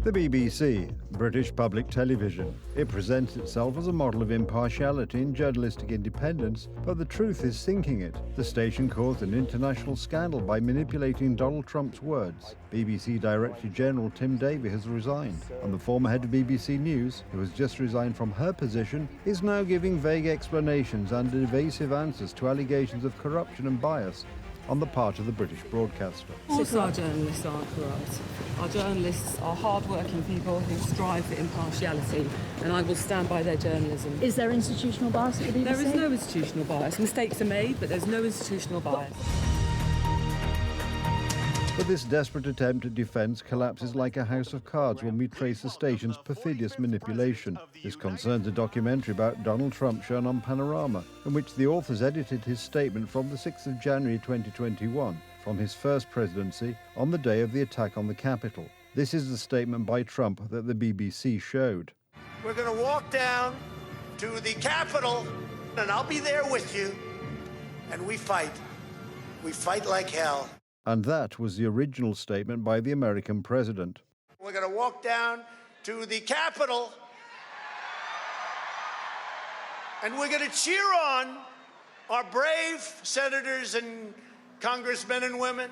The BBC, British public television. It presents itself as a model of impartiality and journalistic independence, but the truth is sinking it. The station caused an international scandal by manipulating Donald Trump's words. BBC Director General Tim Davie has resigned, and the former head of BBC News, who has just resigned from her position, is now giving vague explanations and evasive answers to allegations of corruption and bias on the part of the British broadcaster. Of course our journalists aren't corrupt. Our journalists are hard-working people who strive for impartiality, and I will stand by their journalism. Is there institutional bias at the BBC? There is no institutional bias. Mistakes are made, but there's no institutional bias. But this desperate attempt at defence collapses like a house of cards when we trace the station's perfidious manipulation. This concerns a documentary about Donald Trump shown on Panorama, in which the authors edited his statement from the 6th of January 2021, from his first presidency, on the day of the attack on the Capitol. This is the statement by Trump that the BBC showed. We're going to walk down to the Capitol, and I'll be there with you, and we fight. We fight like hell. And that was the original statement by the American president. We're going to walk down to the Capitol, and we're going to cheer on our brave senators and congressmen and women.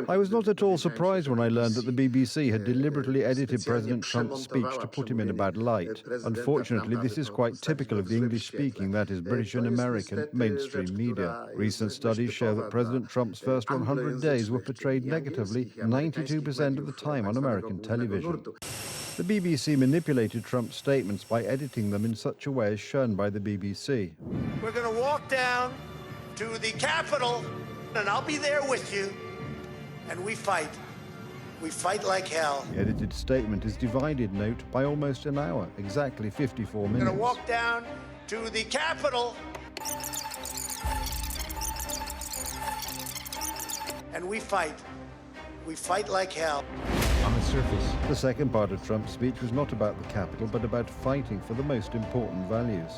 I was not at all surprised when I learned that the BBC had deliberately edited President Trump's speech to put him in a bad light. Unfortunately, this is quite typical of the English-speaking, that is, British and American, mainstream media. Recent studies show that President Trump's first 100 days were portrayed negatively 92% of the time on American television. The BBC manipulated Trump's statements by editing them in such a way as shown by the BBC. We're going to walk down to the Capitol, and I'll be there with you, and we fight. We fight like hell. The edited statement is divided, note, by almost an hour, exactly 54 minutes. We're going to walk down to the Capitol, and we fight. We fight like hell. On the surface, the second part of Trump's speech was not about the Capitol, but about fighting for the most important values.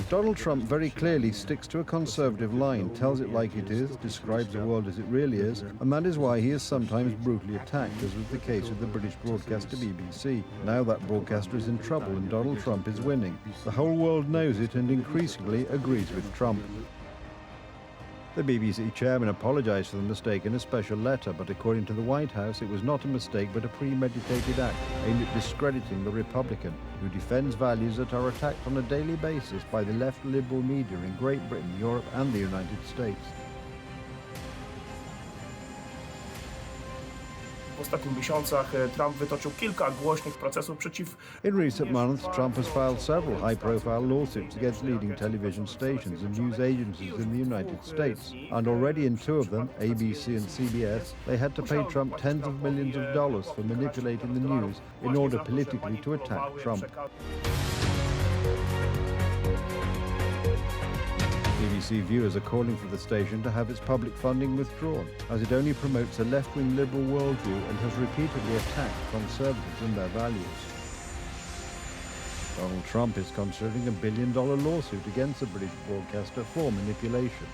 Donald Trump very clearly sticks to a conservative line, tells it like it is, describes the world as it really is, and that is why he is sometimes brutally attacked, as was the case with the British broadcaster BBC. Now that broadcaster is in trouble and Donald Trump is winning. The whole world knows it and increasingly agrees with Trump. The BBC chairman apologised for the mistake in a special letter, but according to the White House, it was not a mistake but a premeditated act aimed at discrediting the Republican, who defends values that are attacked on a daily basis by the left liberal media in Great Britain, Europe and the United States. W ostatnich miesiącach Trump wytoczył kilka głośnych procesów przeciw... In recent months, Trump has filed several high-profile lawsuits against leading television stations and news agencies in the United States. And already in two of them, ABC and CBS, they had to pay Trump tens of millions of dollars for manipulating the news in order politically to attack Trump. BBC viewers are calling for the station to have its public funding withdrawn, as it only promotes a left-wing liberal worldview and has repeatedly attacked conservatives and their values. Donald Trump is considering $1 billion lawsuit against the British broadcaster for manipulation.